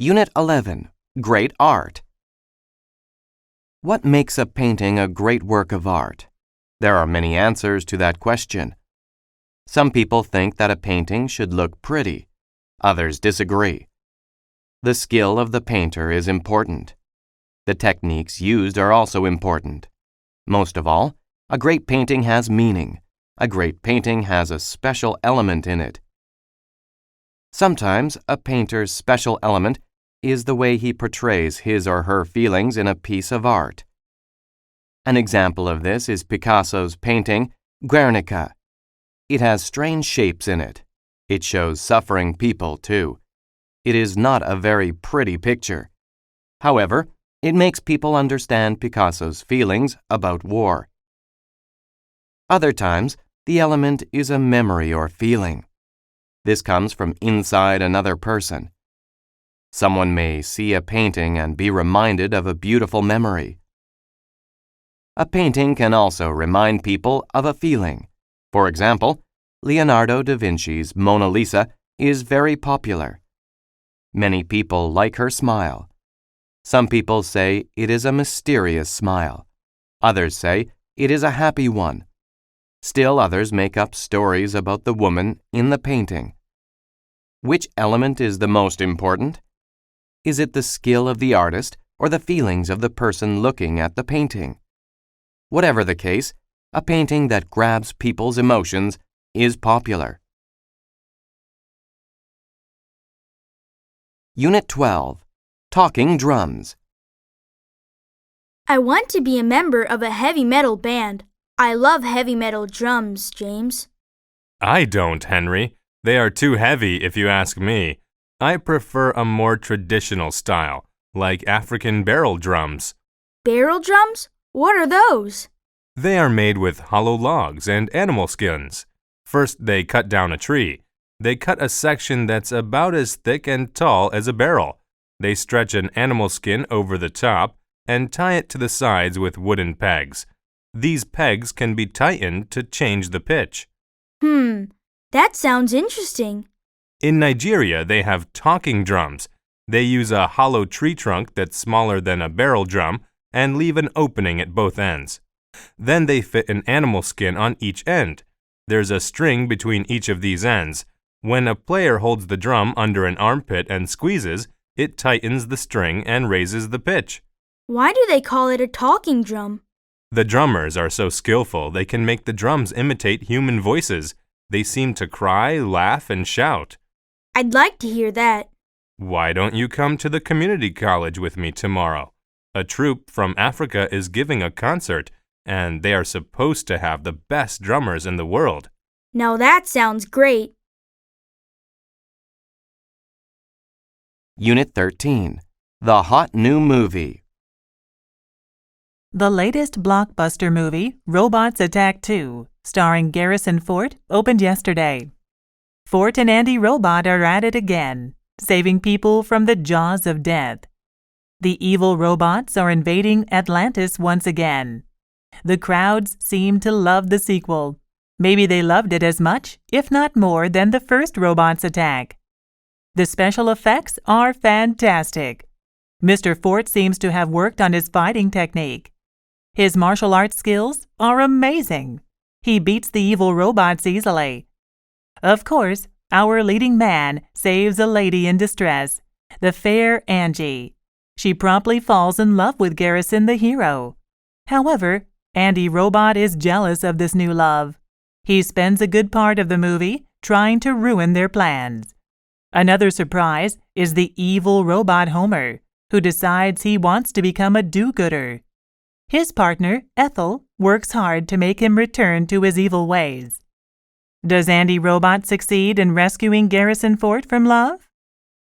Unit 11, Great Art. What makes a painting a great work of art? There are many answers to that question. Some people think that a painting should look pretty. Others disagree. The skill of the painter is important. The techniques used are also important. Most of all, a great painting has meaning. A great painting has a special element in it. Sometimes a painter's special element is the way he portrays his or her feelings in a piece of art. An example of this is Picasso's painting, Guernica. It has strange shapes in it. It shows suffering people, too. It is not a very pretty picture. However, it makes people understand Picasso's feelings about war. Other times, the element is a memory or feeling. This comes from inside another person. Someone may see a painting and be reminded of a beautiful memory. A painting can also remind people of a feeling. For example, Leonardo da Vinci's Mona Lisa is very popular. Many people like her smile. Some people say it is a mysterious smile. Others say it is a happy one. Still others make up stories about the woman in the painting. Which element is the most important? Is it the skill of the artist or the feelings of the person looking at the painting? Whatever the case, a painting that grabs people's emotions is popular. Unit 12, Talking Drums. I want to be a member of a heavy metal band. I love heavy metal drums, James. I don't, Henry. They are too heavy if you ask me. I prefer a more traditional style, like African barrel drums. Barrel drums? What are those? They are made with hollow logs and animal skins. First, they cut down a tree. They cut a section that's about as thick and tall as a barrel. They stretch an animal skin over the top and tie it to the sides with wooden pegs. These pegs can be tightened to change the pitch. That sounds interesting. In Nigeria, they have talking drums. They use a hollow tree trunk that's smaller than a barrel drum and leave an opening at both ends. Then they fit an animal skin on each end. There's a string between each of these ends. When a player holds the drum under an armpit and squeezes, it tightens the string and raises the pitch. Why do they call it a talking drum? The drummers are so skillful they can make the drums imitate human voices. They seem to cry, laugh, and shout. I'd like to hear that. Why don't you come to the community college with me tomorrow? A troupe from Africa is giving a concert, and they are supposed to have the best drummers in the world. Now that sounds great. Unit 13, The Hot New Movie. The latest blockbuster movie, Robots Attack 2, starring Garrison Fort, opened yesterday. Fort and Andy Robot are at it again, saving people from the jaws of death. The evil robots are invading Atlantis once again. The crowds seem to love the sequel. Maybe they loved it as much, if not more, than the first Robots Attack. The special effects are fantastic. Mr. Fort seems to have worked on his fighting technique. His martial arts skills are amazing. He beats the evil robots easily. Of course, our leading man saves a lady in distress, the fair Angie. She promptly falls in love with Garrison the hero. However, Andy Robot is jealous of this new love. He spends a good part of the movie trying to ruin their plans. Another surprise is the evil robot Homer, who decides he wants to become a do-gooder. His partner, Ethel, works hard to make him return to his evil ways. Does Andy Robot succeed in rescuing Garrison Fort from love?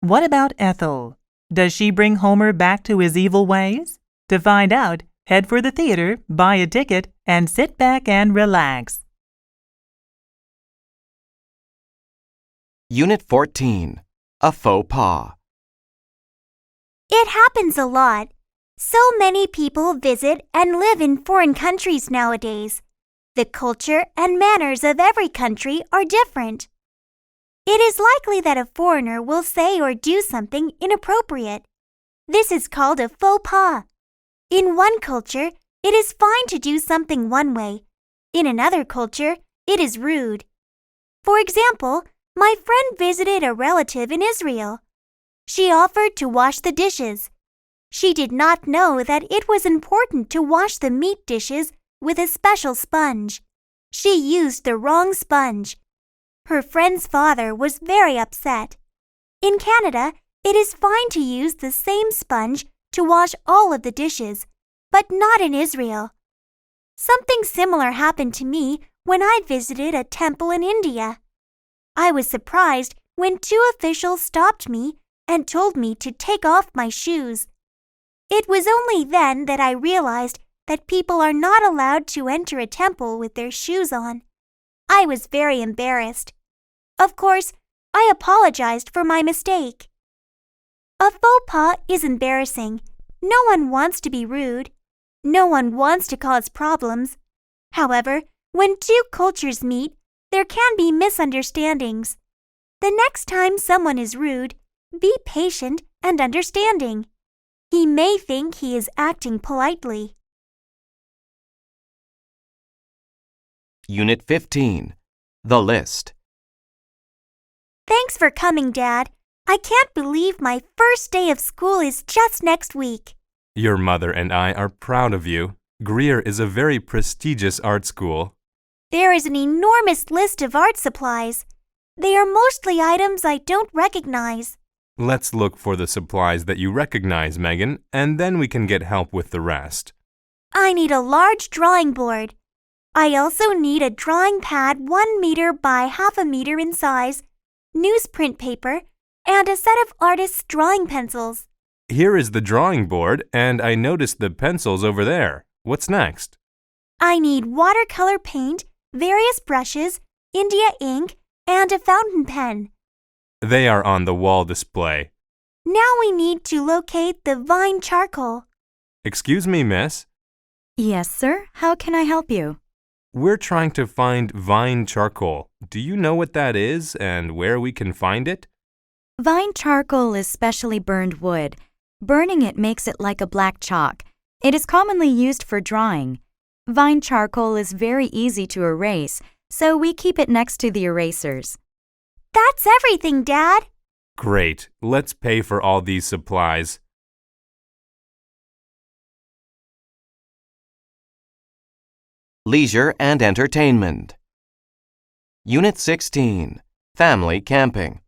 What about Ethel? Does she bring Homer back to his evil ways? To find out, head for the theater, buy a ticket, and sit back and relax. Unit 14, A Faux Pas. It happens a lot. So many people visit and live in foreign countries nowadays. The culture and manners of every country are different. It is likely that a foreigner will say or do something inappropriate. This is called a faux pas. In one culture, it is fine to do something one way. In another culture, it is rude. For example, my friend visited a relative in Israel. She offered to wash the dishes. She did not know that it was important to wash the meat dishes with a special sponge. She used the wrong sponge. Her friend's father was very upset. In Canada, it is fine to use the same sponge to wash all of the dishes, but not in Israel. Something similar happened to me when I visited a temple in India. I was surprised when two officials stopped me and told me to take off my shoes. It was only then that I realized that people are not allowed to enter a temple with their shoes on. I was very embarrassed. Of course, I apologized for my mistake. A faux pas is embarrassing. No one wants to be rude. No one wants to cause problems. However, when two cultures meet, there can be misunderstandings. The next time someone is rude, be patient and understanding. He may think he is acting politely. Unit 15. The List. Thanks for coming, Dad. I can't believe my first day of school is just next week. Your mother and I are proud of you. Greer is a very prestigious art school. There is an enormous list of art supplies. They are mostly items I don't recognize. Let's look for the supplies that you recognize, Megan, and then we can get help with the rest. I need a large drawing board. I also need a drawing pad 1 meter by ½ meter in size, newsprint paper, and a set of artist's drawing pencils. Here is the drawing board, and I noticed the pencils over there. What's next? I need watercolor paint, various brushes, India ink, and a fountain pen. They are on the wall display. Now we need to locate the vine charcoal. Excuse me, miss. Yes, sir. How can I help you? We're trying to find vine charcoal. Do you know what that is and where we can find it? Vine charcoal is specially burned wood. Burning it makes it like a black chalk. It is commonly used for drawing. Vine charcoal is very easy to erase, so we keep it next to the erasers. That's everything, Dad. Great. Let's pay for all these supplies. Leisure and Entertainment. Unit 16. Family Camping.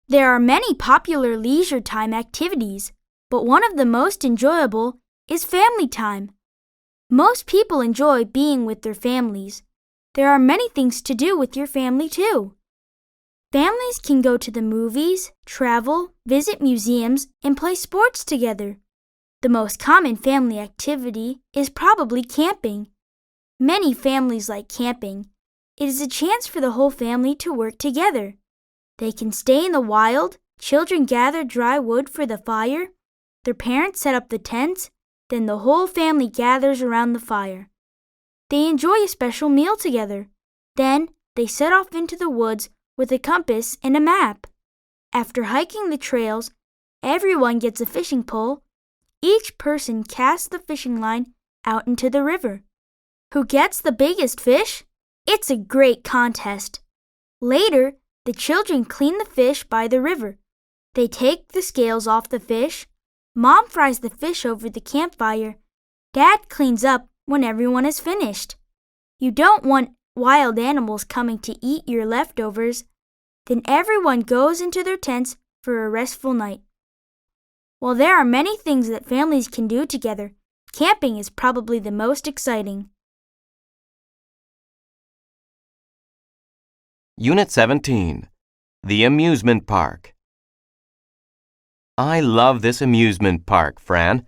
There are many popular leisure time activities, but one of the most enjoyable is family time. Most people enjoy being with their families. There are many things to do with your family too. Families can go to the movies, travel, visit museums, and play sports together. The most common family activity is probably camping. Many families like camping. It is a chance for the whole family to work together. They can stay in the wild, children gather dry wood for the fire, their parents set up the tents, then the whole family gathers around the fire. They enjoy a special meal together. Then they set off into the woods with a compass and a map. After hiking the trails, everyone gets a fishing pole. Each person casts the fishing line out into the river. Who gets the biggest fish? It's a great contest. Later, the children clean the fish by the river. They take the scales off the fish. Mom fries the fish over the campfire. Dad cleans up when everyone is finished. You don't want wild animals coming to eat your leftovers. Then everyone goes into their tents for a restful night. While there are many things that families can do together, camping is probably the most exciting. Unit 17. The Amusement Park. I love this amusement park, Fran.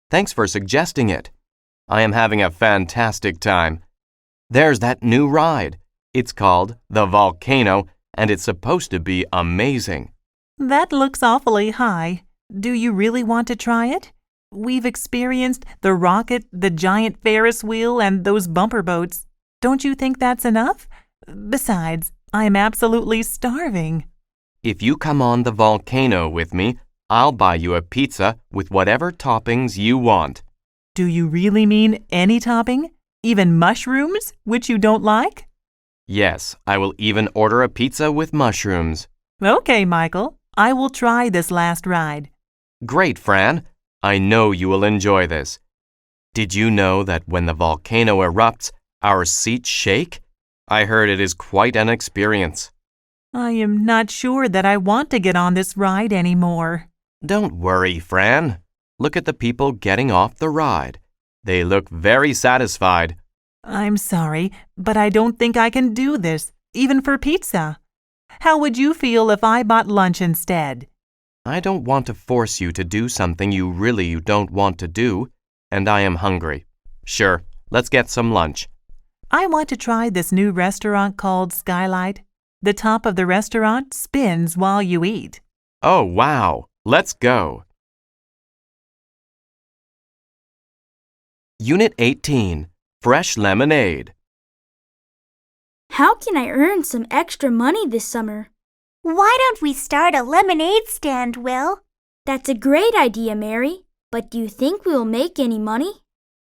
Thanks for suggesting it. I am having a fantastic time. There's that new ride. It's called the Volcano, and it's supposed to be amazing. That looks awfully high. Do you really want to try it? We've experienced the rocket, the giant Ferris wheel, and those bumper boats. Don't you think that's enough? Besides, I am absolutely starving. If you come on the volcano with me, I'll buy you a pizza with whatever toppings you want. Do you really mean any topping? Even mushrooms, which you don't like? Yes, I will even order a pizza with mushrooms. Okay, Michael. I will try this last ride. Great, Fran. I know you will enjoy this. Did you know that when the volcano erupts, our seats shake? I heard it is quite an experience. I am not sure that I want to get on this ride anymore. Don't worry, Fran. Look at the people getting off the ride. They look very satisfied. I'm sorry, but I don't think I can do this, even for pizza. How would you feel if I bought lunch instead? I don't want to force you to do something you really don't want to do, and I am hungry. Sure, let's get some lunch. I want to try this new restaurant called Skylight. The top of the restaurant spins while you eat. Oh, wow. Let's go. Unit 18, Fresh Lemonade. How can I earn some extra money this summer? Why don't we start a lemonade stand, Will? That's a great idea, Mary. But do you think we will make any money?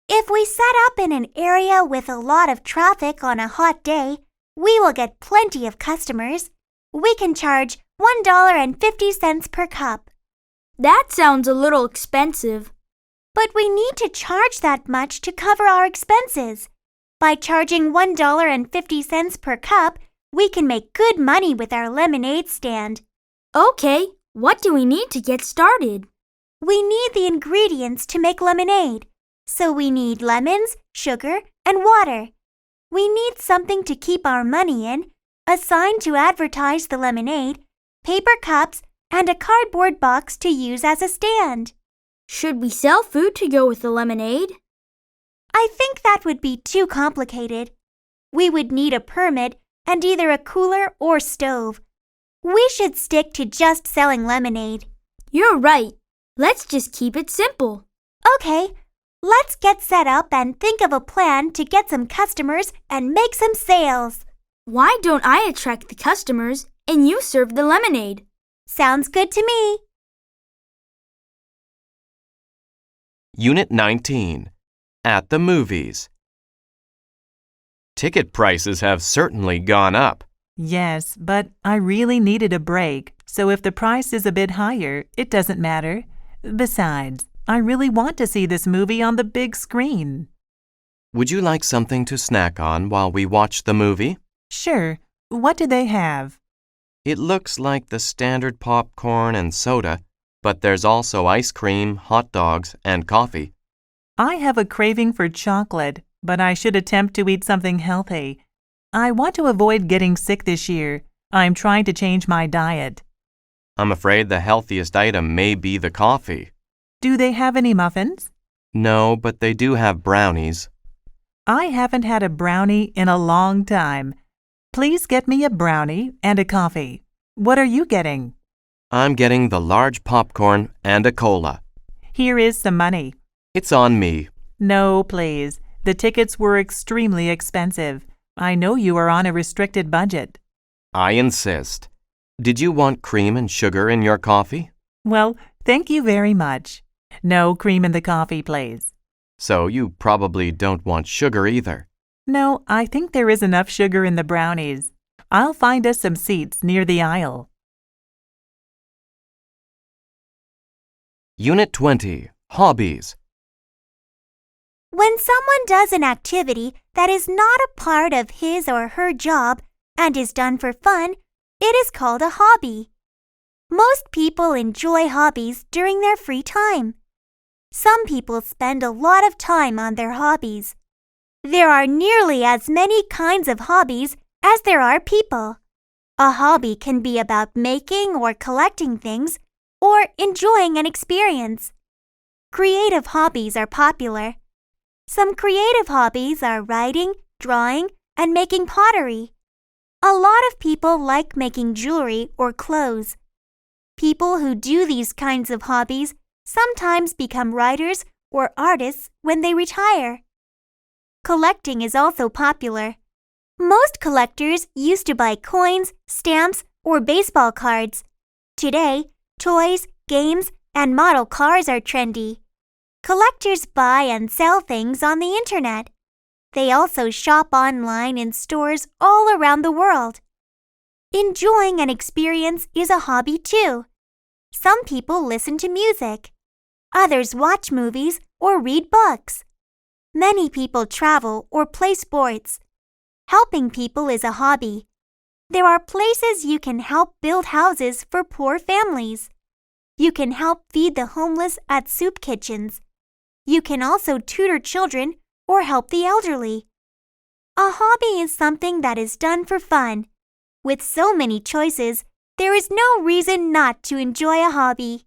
If we set up in an area with a lot of traffic on a hot day, we will get plenty of customers. We can charge $1.50 per cup. That sounds a little expensive. But we need to charge that much to cover our expenses. By charging $1.50 per cup, we can make good money with our lemonade stand. Okay, what do we need to get started? We need the ingredients to make lemonade. So we need lemons, sugar, and water. We need something to keep our money in, a sign to advertise the lemonade, paper cups, and a cardboard box to use as a stand. Should we sell food to go with the lemonade? I think that would be too complicated. We would need a permit and either a cooler or stove. We should stick to just selling lemonade. You're right. Let's just keep it simple. Okay, let's get set up and think of a plan to get some customers and make some sales. Why don't I attract the customers and you serve the lemonade? Sounds good to me. Unit 19, At the Movies. Ticket prices have certainly gone up. Yes, but I really needed a break, so if the price is a bit higher, it doesn't matter. Besides, I really want to see this movie on the big screen. Would you like something to snack on while we watch the movie? Sure. What do they have? It looks like the standard popcorn and soda, but there's also ice cream, hot dogs, and coffee. I have a craving for chocolate, but I should attempt to eat something healthy. I want to avoid getting sick this year. I'm trying to change my diet. I'm afraid the healthiest item may be the coffee. Do they have any muffins? No, but they do have brownies. I haven't had a brownie in a long time. Please get me a brownie and a coffee. What are you getting? I'm getting the large popcorn and a cola. Here is some money. It's on me. No, please. The tickets were extremely expensive. I know you are on a restricted budget. I insist. Did you want cream and sugar in your coffee? Well, thank you very much. No cream in the coffee, please. So you probably don't want sugar either. No, I think there is enough sugar in the brownies. I'll find us some seats near the aisle. Unit 20, Hobbies. When someone does an activity that is not a part of his or her job and is done for fun, it is called a hobby. Most people enjoy hobbies during their free time. Some people spend a lot of time on their hobbies. There are nearly as many kinds of hobbies as there are people. A hobby can be about making or collecting things or enjoying an experience. Creative hobbies are popular. Some creative hobbies are writing, drawing, and making pottery. A lot of people like making jewelry or clothes. People who do these kinds of hobbies sometimes become writers or artists when they retire. Collecting is also popular. Most collectors used to buy coins, stamps, or baseball cards. Today, toys, games, and model cars are trendy. Collectors buy and sell things on the internet. They also shop online in stores all around the world. Enjoying an experience is a hobby too. Some people listen to music. Others watch movies or read books. Many people travel or play sports. Helping people is a hobby. There are places you can help build houses for poor families. You can help feed the homeless at soup kitchens. You can also tutor children or help the elderly. A hobby is something that is done for fun. With so many choices, there is no reason not to enjoy a hobby.